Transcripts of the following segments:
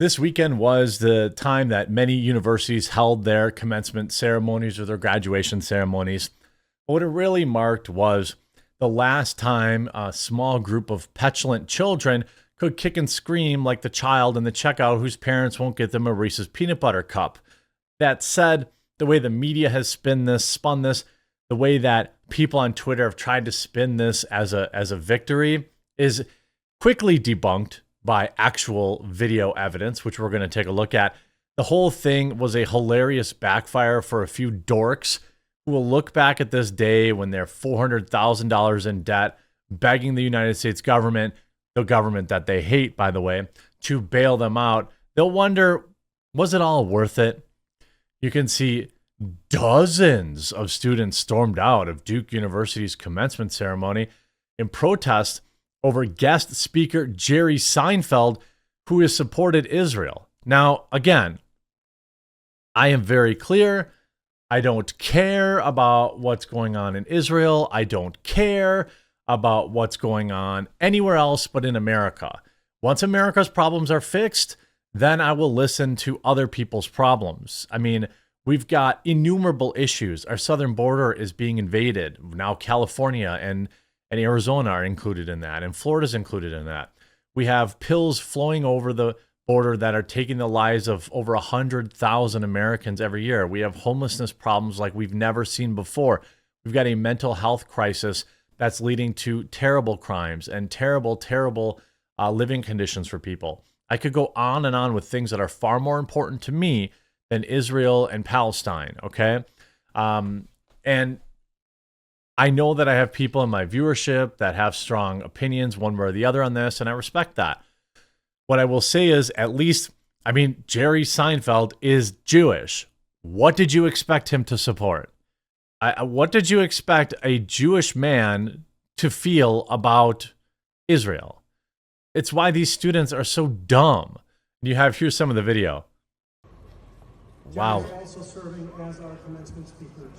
This weekend was the time that many universities held their commencement ceremonies or their graduation ceremonies. But what it really marked was the last time a small group of petulant children could kick and scream like the child in the checkout whose parents won't get them a Reese's peanut butter cup. That said, the way the media has spun this, the way that people on Twitter have tried to spin this as a victory is quickly debunked by actual video evidence, which we're going to take a look at. The whole thing was a hilarious backfire for a few dorks who will look back at this day when they're $400,000 in debt, begging the United States government, the government that they hate, by the way, to bail them out. They'll wonder, was it all worth it? You can see dozens of students stormed out of Duke University's commencement ceremony in protest over guest speaker Jerry Seinfeld, who has supported Israel. Now, again, I am very clear. I don't care about what's going on in Israel. I don't care about what's going on anywhere else but in America. Once America's problems are fixed, then I will listen to other people's problems. I mean, we've got innumerable issues. Our southern border is being invaded. Now California and Arizona are included in that, and Florida's included in that. We have pills flowing over the border that are taking the lives of over 100,000 Americans every year. We have homelessness problems like we've never seen before. We've got a mental health crisis that's leading to terrible crimes and terrible living conditions for people. I could go on and on with things that are far more important to me than Israel and Palestine, okay? And I know that I have people in my viewership that have strong opinions one way or the other on this, and I respect that. What I will say is, at least, Jerry Seinfeld is Jewish. What did you expect him to support? What did you expect a Jewish man to feel about Israel? It's why these students are so dumb. Here's some of the video. Wow. Jerry is also serving as our commencement speaker today.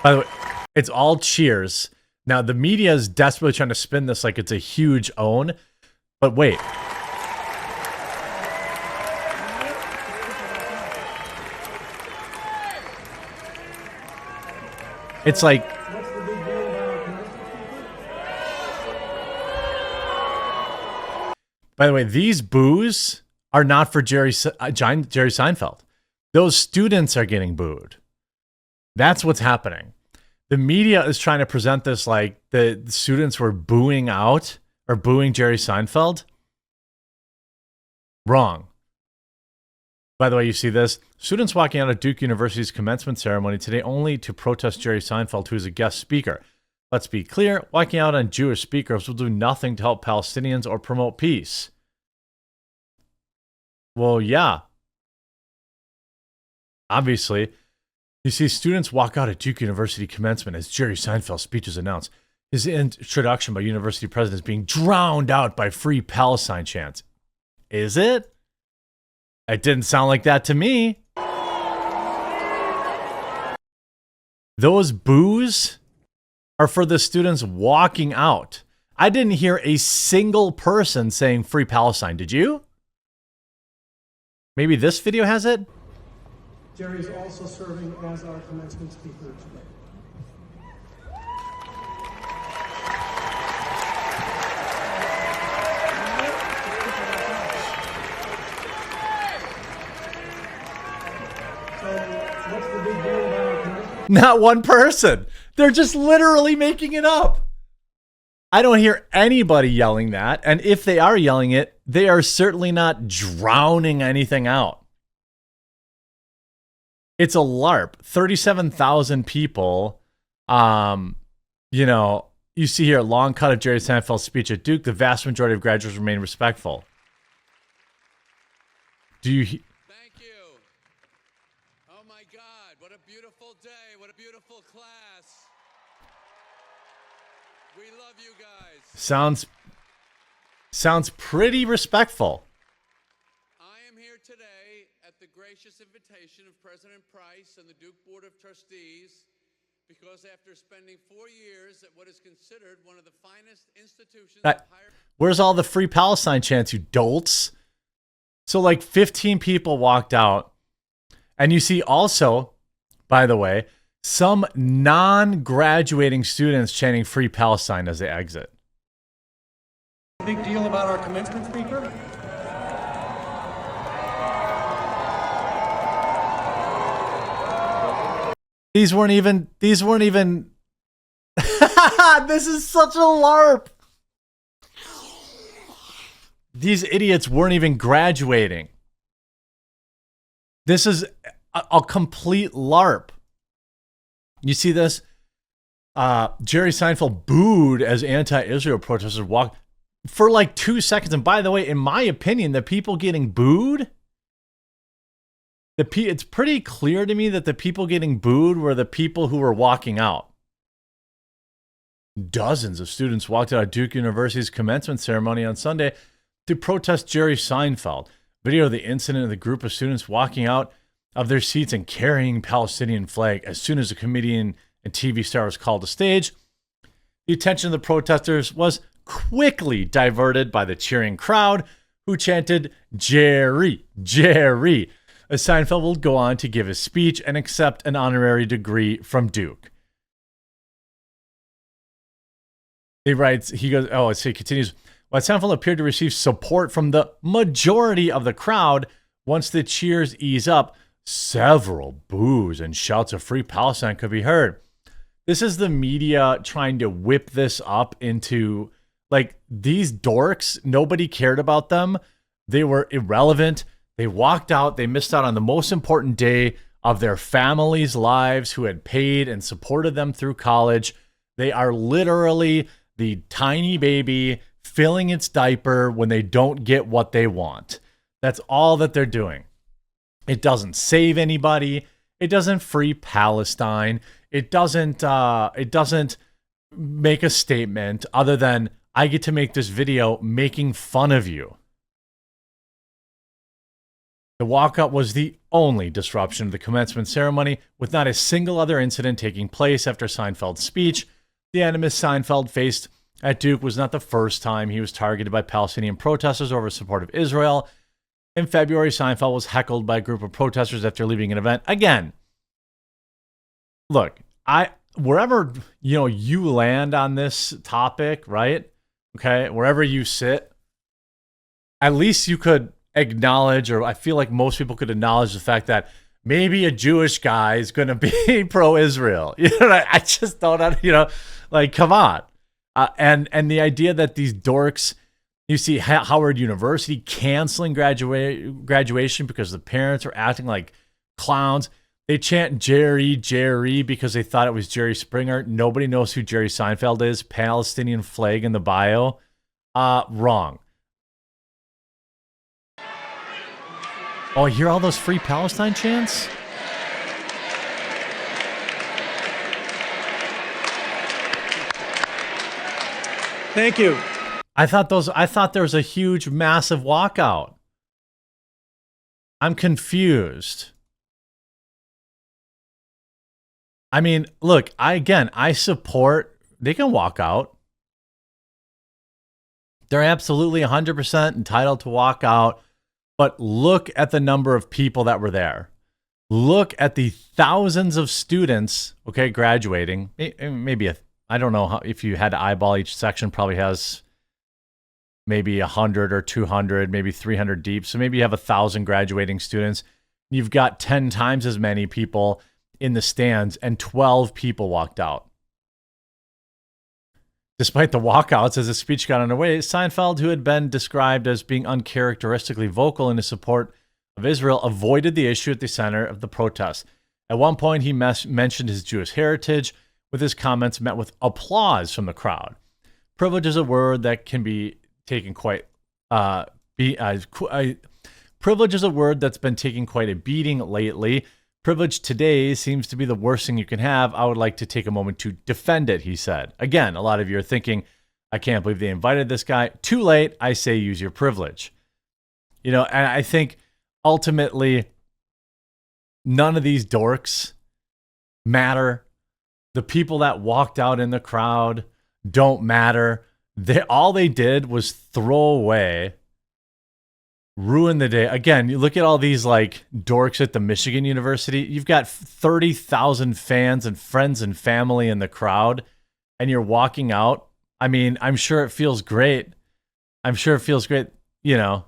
By the way, it's all cheers. Now, the media is desperately trying to spin this like it's a huge own. But wait. It's like... By the way, these boos are not for Jerry Seinfeld. Those students are getting booed. That's what's happening. The media is trying to present this like the students were booing out or booing Jerry Seinfeld. Wrong. By the way, you see this? Students walking out of Duke University's commencement ceremony today only to protest Jerry Seinfeld, who is a guest speaker. Let's be clear, walking out on Jewish speakers will do nothing to help Palestinians or promote peace. Well, yeah. Obviously. You see students walk out at Duke University commencement as Jerry Seinfeld's speech is announced. His introduction by university president is being drowned out by free Palestine chants. Is it? It didn't sound like that to me. Those boos are for the students walking out. I didn't hear a single person saying free Palestine. Did you? Maybe this video has it? Jerry is also serving as our commencement speaker today. So, what's the big deal about our commencement? Not one person. They're just literally making it up. I don't hear anybody yelling that. And if they are yelling it, they are certainly not drowning anything out. It's a LARP. 37,000 people. You see here, long cut of Jerry Seinfeld's speech at Duke. The vast majority of graduates remain respectful. Thank you. Oh my God, what a beautiful day. What a beautiful class. We love you guys. Sounds pretty respectful. I am here today at the gracious invitation of President Price and the Duke Board of Trustees because after spending 4 years at what is considered one of the finest institutions of higher... Where's all the Free Palestine chants, you dolts? So like 15 people walked out. And you see also, by the way, some non-graduating students chanting Free Palestine as they exit. Big deal about our commencement speaker? These weren't even this is such a LARP. These idiots weren't even graduating. This is a complete LARP. You see this? Jerry Seinfeld booed as anti-Israel protesters walked for like 2 seconds. And by the way, in my opinion, the people getting booed, it's pretty clear to me that the people getting booed were the people who were walking out. Dozens of students walked out of Duke University's commencement ceremony on Sunday to protest Jerry Seinfeld. Video of the incident of the group of students walking out of their seats and carrying Palestinian flag as soon as the comedian and TV star was called to stage. The attention of the protesters was quickly diverted by the cheering crowd who chanted, "Jerry, Jerry," as Seinfeld will go on to give his speech and accept an honorary degree from Duke. He continues, while Seinfeld appeared to receive support from the majority of the crowd, once the cheers ease up, several boos and shouts of Free Palestine could be heard. This is the media trying to whip this up into, like, these dorks, nobody cared about them. They were irrelevant. They walked out. They missed out on the most important day of their families' lives who had paid and supported them through college. They are literally the tiny baby filling its diaper when they don't get what they want. That's all that they're doing. It doesn't save anybody. It doesn't free Palestine. It doesn't make a statement other than, I get to make this video making fun of you. The walkout was the only disruption of the commencement ceremony, with not a single other incident taking place after Seinfeld's speech. The animus Seinfeld faced at Duke was not the first time he was targeted by Palestinian protesters over support of Israel. In February, Seinfeld was heckled by a group of protesters after leaving an event. Again, look, wherever you land on this topic, right? Okay, wherever you sit, at least you could acknowledge, or I feel like most people could acknowledge the fact that maybe a Jewish guy is going to be pro-Israel. I just don't, like, come on. And the idea that these dorks, you see Howard University canceling graduation because the parents are acting like clowns. They chant Jerry, Jerry because they thought it was Jerry Springer. Nobody knows who Jerry Seinfeld is. Palestinian flag in the bio. Wrong. Oh, you hear all those Free Palestine chants? Thank you. I thought there was a huge, massive walkout. I'm confused. I mean, look, I support, they can walk out. They're absolutely 100% entitled to walk out. But look at the number of people that were there. Look at the thousands of students, graduating. Maybe I don't know if you had to eyeball each section, probably has maybe 100 or 200, maybe 300 deep. So maybe you have 1,000 graduating students. You've got 10 times as many people in the stands, and 12 people walked out. Despite the walkouts as the speech got underway, Seinfeld, who had been described as being uncharacteristically vocal in his support of Israel, avoided the issue at the center of the protest. At one point, he mentioned his Jewish heritage, with his comments met with applause from the crowd. Privilege is a word that can be taken quite privilege is a word that's been taking quite a beating lately. Privilege today seems to be the worst thing you can have. I would like to take a moment to defend it, he said. Again, a lot of you are thinking, I can't believe they invited this guy. Too late. I say use your privilege. And I think ultimately none of these dorks matter. The people that walked out in the crowd don't matter. all they did was throw away, ruin the day. Again, you look at all these like dorks at the Michigan University. You've got 30,000 fans and friends and family in the crowd, and you're walking out. I mean, I'm sure it feels great. I'm sure it feels great, you know.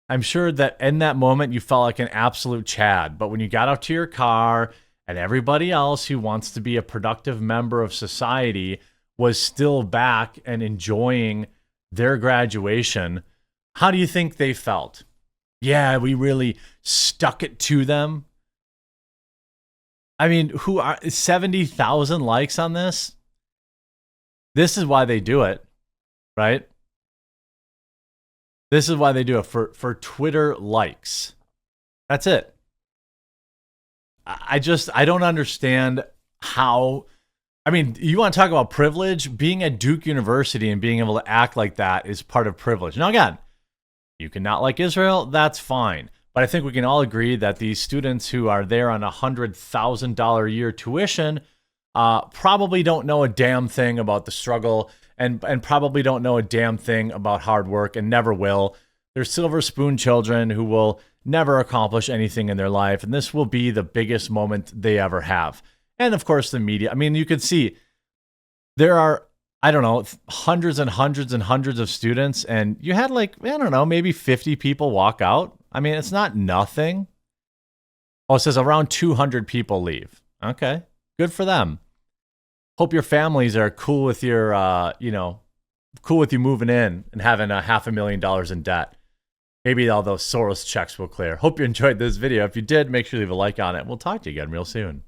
I'm sure that in that moment you felt like an absolute Chad. But when you got out to your car and everybody else who wants to be a productive member of society was still back and enjoying their graduation, how do you think they felt? Yeah, we really stuck it to them. I mean, 70,000 likes on this? This is why they do it, right? This is why they do it, for Twitter likes. That's it. I don't understand how. I mean, you want to talk about privilege? Being at Duke University and being able to act like that is part of privilege. Now, again, you can not like Israel, that's fine. But I think we can all agree that these students who are there on $100,000 a year tuition probably don't know a damn thing about the struggle and probably don't know a damn thing about hard work and never will. They're silver spoon children who will never accomplish anything in their life. And this will be the biggest moment they ever have. And of course, the media. I mean, you can see there are, I don't know, hundreds and hundreds and hundreds of students. And you had like, I don't know, maybe 50 people walk out. I mean, it's not nothing. Oh, it says around 200 people leave. Okay, good for them. Hope your families are cool with your, cool with you moving in and having $500,000 in debt. Maybe all those Soros checks will clear. Hope you enjoyed this video. If you did, make sure you leave a like on it. We'll talk to you again real soon.